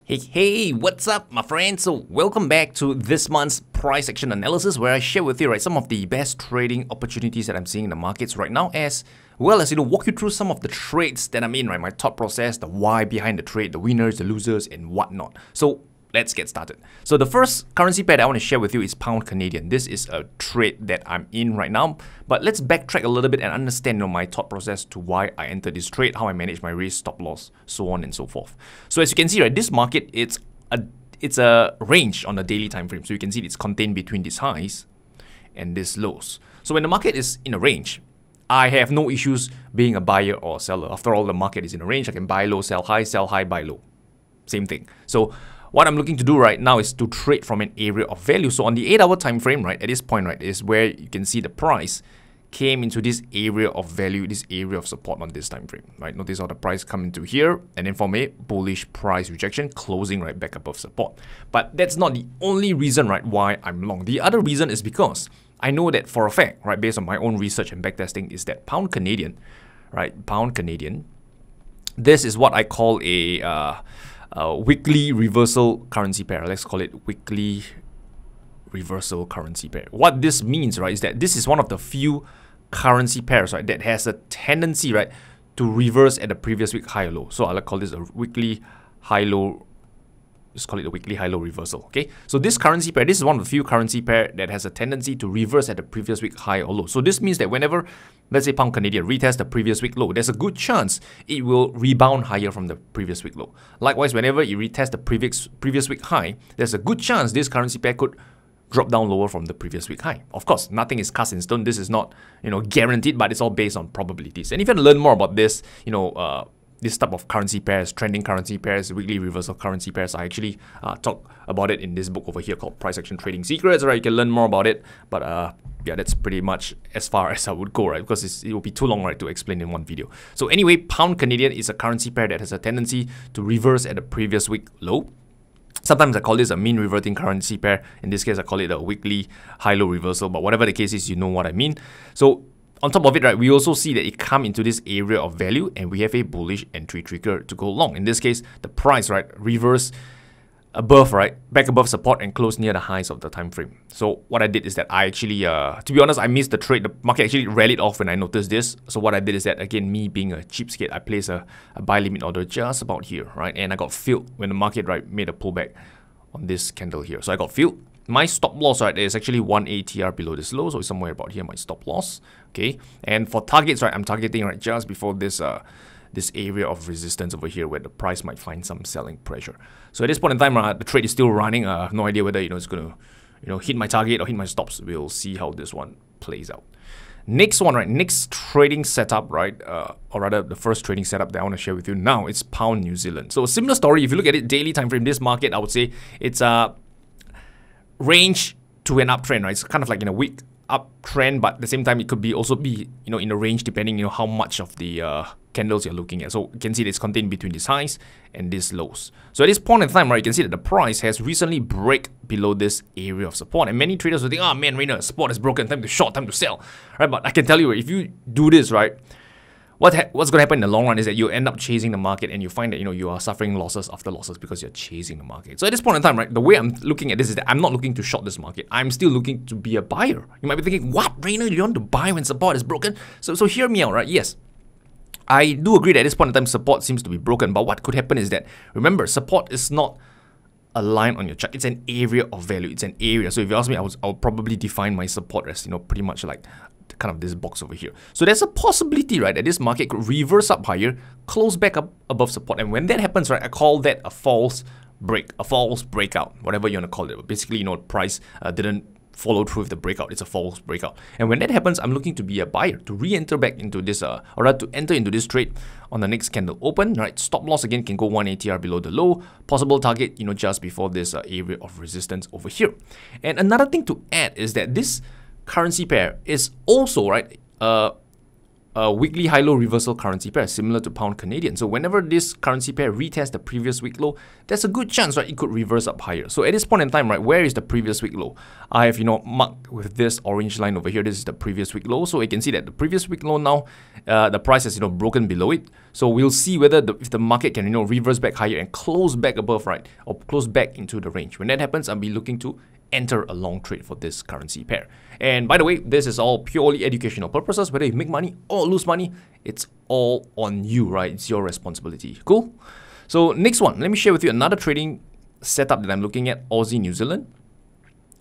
Hey, what's up, my friends? So welcome back to this month's price action analysis, where I share with you some of the best trading opportunities that I'm seeing in the markets right now, as well as walk you through some of the trades that I'm in, my thought process, the why behind the trade, the winners, the losers, and whatnot. So let's get started. So the first currency pair that I want to share with you is Pound Canadian. This is a trade that I'm in right now, but let's backtrack a little bit and understand my thought process to why I entered this trade, how I manage my risk, stop loss, so on and so forth. So as you can see, this market, it's a range on the daily time frame. So you can see it's contained between these highs and these lows. So when the market is in a range, I have no issues being a buyer or seller. After all, the market is in a range. I can buy low, sell high, buy low. Same thing. So what I'm looking to do right now is to trade from an area of value. So on the 8-hour time frame, at this point, is where you can see the price came into this area of value, this area of support on this time frame, Notice how the price come into here, and then from a bullish price rejection, closing back above support. But that's not the only reason, why I'm long. The other reason is because I know that for a fact, based on my own research and backtesting, is that Pound Canadian, this is what I call a weekly reversal currency pair. Let's call it weekly reversal currency pair. What this means, is that this is one of the few currency pairs, that has a tendency, to reverse at the previous week high or low. So I'll call this a weekly high-low. Let's call it a weekly high-low reversal. Okay. So this currency pair, this is one of the few currency pair that has a tendency to reverse at the previous week high or low. So this means that whenever, let's say, Pound Canadian retest the previous week low, there's a good chance it will rebound higher from the previous week low. Likewise, whenever it retests the previous week high, there's a good chance this currency pair could drop down lower from the previous week high. Of course, nothing is cast in stone. This is not, guaranteed, but it's all based on probabilities. And if you want to learn more about this, this type of currency pairs, trending currency pairs, weekly reversal currency pairs, I actually talk about it in this book over here called Price Action Trading Secrets. You can learn more about it. But yeah, that's pretty much as far as I would go, because it will be too long, to explain in one video. So anyway, Pound Canadian is a currency pair that has a tendency to reverse at the previous week low. Sometimes I call this a mean reverting currency pair. In this case, I call it a weekly high-low reversal. But whatever the case is, you know what I mean. So on top of it, we also see that it come into this area of value, and we have a bullish entry trigger to go long. In this case, the price, reverse above, back above support and close near the highs of the time frame. So what I did is that I actually, to be honest, I missed the trade. The market actually rallied off when I noticed this. So what I did is that, again, me being a cheapskate, I placed a buy limit order just about here, and I got filled when the market, made a pullback on this candle here. So I got filled. My stop loss, is actually 1 ATR below this low, so it's somewhere about here, my stop loss, okay? And for targets, I'm targeting, just before this this area of resistance over here where the price might find some selling pressure. So at this point in time, the trade is still running. I have no idea whether it's going to hit my target or hit my stops. We'll see how this one plays out. Next one, next trading setup, or rather the first trading setup that I want to share with you now, it's Pound New Zealand. So a similar story. If you look at it daily time frame, this market, I would say it's a range to an uptrend, It's kind of like in a weak uptrend, but at the same time it could be also be in a range depending how much of the candles you're looking at. So you can see that it's contained between these highs and these lows. So at this point in time, you can see that the price has recently break below this area of support, and many traders will think, oh man, Rayner, support is broken, time to short, time to sell, But I can tell you, if you do this, what's going to happen in the long run is that you end up chasing the market, and you find that you are suffering losses after losses because you're chasing the market. So at this point in time, the way I'm looking at this is that I'm not looking to short this market. I'm still looking to be a buyer. You might be thinking, what, Rayner, you want to buy when support is broken? So hear me out, Yes, I do agree that at this point in time support seems to be broken, but what could happen is that, remember, support is not a line on your chart. It's an area of value. It's an area. So if you ask me, I'll probably define my support as pretty much like kind of this box over here. So there's a possibility, that this market could reverse up higher, close back up above support. And when that happens, I call that a false break, a false breakout, whatever you want to call it. But basically, price didn't follow through with the breakout. It's a false breakout. And when that happens, I'm looking to be a buyer, to re-enter back into this, or rather to enter into this trade on the next candle open, Stop loss again can go 1 ATR below the low. Possible target, just before this area of resistance over here. And another thing to add is that this currency pair is also, a a weekly high-low reversal currency pair similar to pound Canadian. So whenever this currency pair retests the previous week low, there's a good chance, right, it could reverse up higher. So at this point in time, right, where is the previous week low? I have, marked with this orange line over here. This is the previous week low. So you can see that the previous week low now, the price has, broken below it. So we'll see whether if the market can, reverse back higher and close back above, right, or close back into the range. When that happens, I'll be looking to enter a long trade for this currency pair. And by the way, this is all purely educational purposes. Whether you make money or lose money, it's all on you, right? It's your responsibility. Cool? So next one, let me share with you another trading setup that I'm looking at, Aussie New Zealand.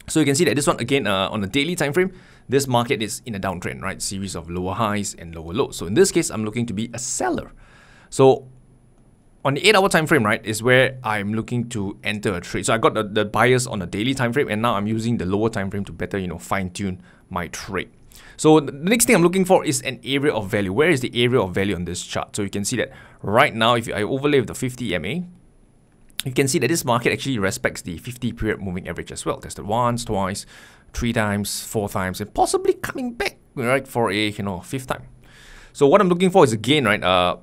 So you can see that this one, again, on a daily time frame, this market is in a downtrend, right? Series of lower highs and lower lows. So in this case, I'm looking to be a seller. So on the 8-hour time frame, right, is where I'm looking to enter a trade. So I got the buyers on the daily time frame, and now I'm using the lower time frame to better, fine-tune my trade. So the next thing I'm looking for is an area of value. Where is the area of value on this chart? So you can see that right now, if I overlay with the 50 MA, you can see that this market actually respects the 50-period moving average as well. Tested once, twice, 3 times, 4 times, and possibly coming back, right, for a, 5th time. So what I'm looking for is, again, right,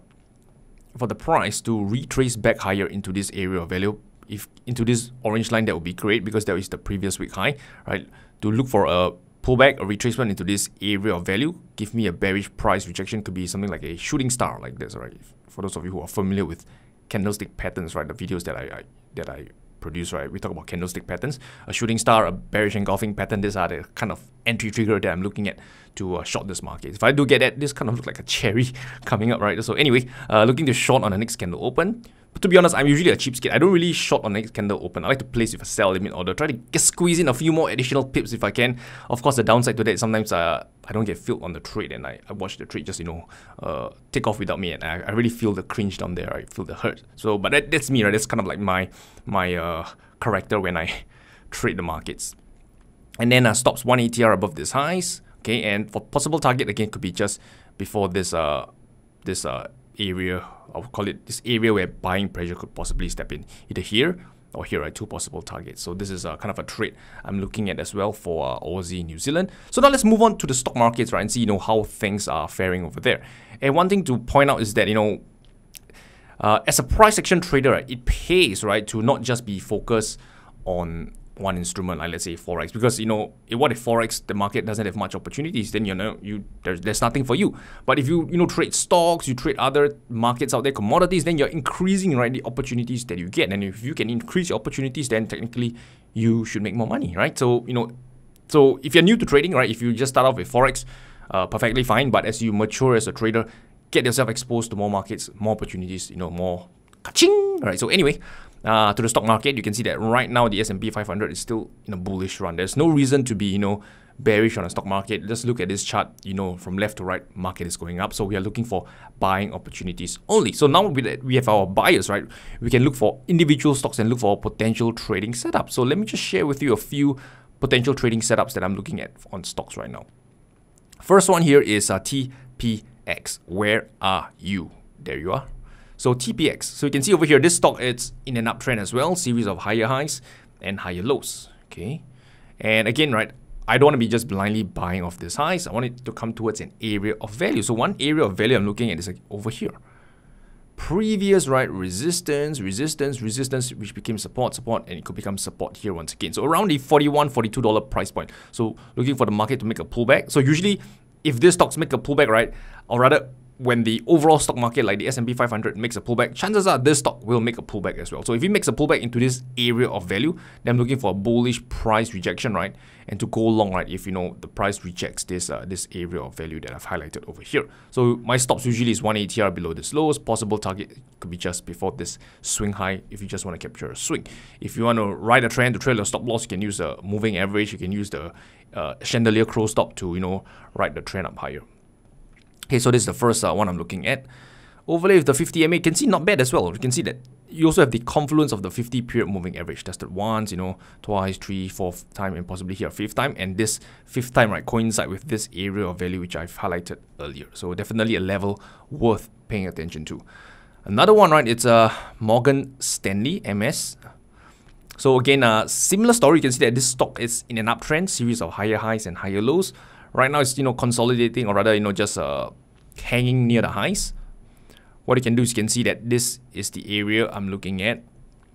for the price to retrace back higher into this area of value. If into this orange line, that would be great because that is the previous week high, right? To look for a pullback, a retracement into this area of value, give me a bearish price rejection. Could be something like a shooting star like this, right? For those of you who are familiar with candlestick patterns, right? The videos that I produce, right? We talk about candlestick patterns, a shooting star, a bearish engulfing pattern. These are the kind of entry trigger that I'm looking at to short this market. If I do get that, this kind of looks like a cherry coming up, right? So anyway, looking to short on the next candle open. But to be honest, I'm usually a cheapskate. I don't really short on the next candle open. I like to place with a sell limit order. Try to squeeze in a few more additional pips if I can. Of course, the downside to that is sometimes I don't get filled on the trade, and I watch the trade just, take off without me, and I really feel the cringe down there. I feel the hurt. So, but that's me, right? That's kind of like my character when I trade the markets. And then stops 1 ATR above this highs. Okay, and for possible target, again, could be just before this area. I'll call it this area where buying pressure could possibly step in, either here or here, right? 2 possible targets. So this is kind of a trade I'm looking at as well for Aussie New Zealand. So now let's move on to the stock markets, right, and see how things are faring over there. And one thing to point out is that as a price action trader, right, it pays, right, to not just be focused on one instrument, like let's say Forex, because what if Forex, the market doesn't have much opportunities, then there's nothing for you. But if you trade stocks, you trade other markets out there, commodities, then you're increasing, right, the opportunities that you get. And if you can increase your opportunities, then technically you should make more money, right? So so if you're new to trading, right, if you just start off with Forex, perfectly fine. But as you mature as a trader, get yourself exposed to more markets, more opportunities, more ka-ching. All right. So anyway, to the stock market, you can see that right now the S&P 500 is still in a bullish run. There's no reason to be, bearish on the stock market. Just look at this chart, from left to right, market is going up. So we are looking for buying opportunities only. So now we have our buyers, right? We can look for individual stocks and look for potential trading setups. So let me just share with you a few potential trading setups that I'm looking at on stocks right now. First one here is TPX. Where are you? There you are. So TPX, so you can see over here, this stock, it's in an uptrend as well, series of higher highs and higher lows, okay? And again, right, I don't want to be just blindly buying off these highs. I want it to come towards an area of value. So one area of value I'm looking at is like over here. Previous, right, resistance, which became support, and it could become support here once again. So around the $41, $42 price point. So looking for the market to make a pullback. So usually, if these stocks make a pullback, right, or rather, when the overall stock market like the S&P 500 makes a pullback, chances are this stock will make a pullback as well. So if it makes a pullback into this area of value, then I'm looking for a bullish price rejection, right? And to go long, right, if the price rejects this this area of value that I've highlighted over here. So my stops usually is 1 ATR below this lows. Possible target could be just before this swing high if you just want to capture a swing. If you want to ride a trend to trail your stop loss, you can use a moving average. You can use the chandelier crow stop to ride the trend up higher. Okay, so this is the first one I'm looking at. Overlay with the 50 MA, you can see not bad as well. You can see that you also have the confluence of the 50-period moving average. Tested once, twice, 3, 4th time, and possibly here 5th time. And this 5th time, right, coincide with this area of value which I've highlighted earlier. So definitely a level worth paying attention to. Another one, right, it's Morgan Stanley Ms. So again, similar story. You can see that this stock is in an uptrend, series of higher highs and higher lows. Right now, it's consolidating, or rather, just hanging near the highs, what you can do is you can see that this is the area I'm looking at.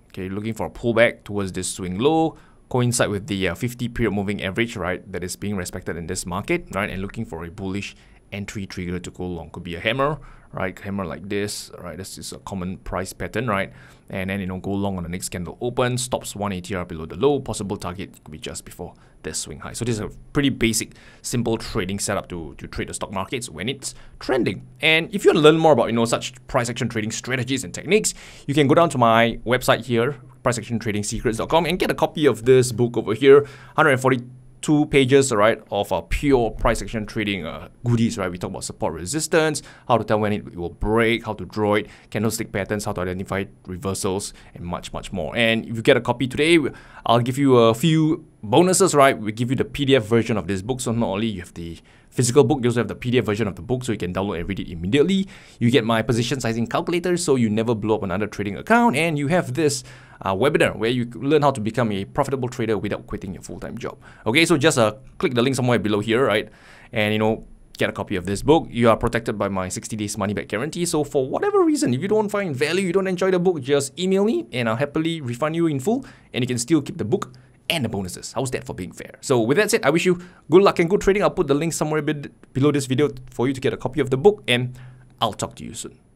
Okay, looking for a pullback towards this swing low, coincide with the 50 period moving average, right, that is being respected in this market, right, and looking for a bullish entry trigger to go long. Could be a hammer, right, hammer like this, right, this is a common price pattern, right, and then, you know, go long on the next candle open, stops 1 ATR below the low, possible target could be just before this swing high. So this is a pretty basic, simple trading setup to trade the stock markets when it's trending. And if you want to learn more about, you know, such price action trading strategies and techniques, you can go down to my website here, priceactiontradingsecrets.com, and get a copy of this book over here, 142 pages, right, of pure price action trading goodies, right? We talk about support resistance, how to tell when it will break, how to draw it, candlestick patterns, how to identify reversals, and much, much more. And if you get a copy today, I'll give you a few bonuses, right? We give you the PDF version of this book, so not only you have the physical book, you also have the PDF version of the book, so you can download and read it immediately. You get my position sizing calculator, so you never blow up another trading account, and you have this webinar where you learn how to become a profitable trader without quitting your full-time job. Okay, so just click the link somewhere below here, right, and, you know, get a copy of this book. You are protected by my 60 days money back guarantee. So for whatever reason, if you don't find value, you don't enjoy the book, just email me and I'll happily refund you in full, and you can still keep the book and the bonuses. How's that for being fair? So with that said, I wish you good luck and good trading. I'll put the link somewhere below this video for you to get a copy of the book, and I'll talk to you soon.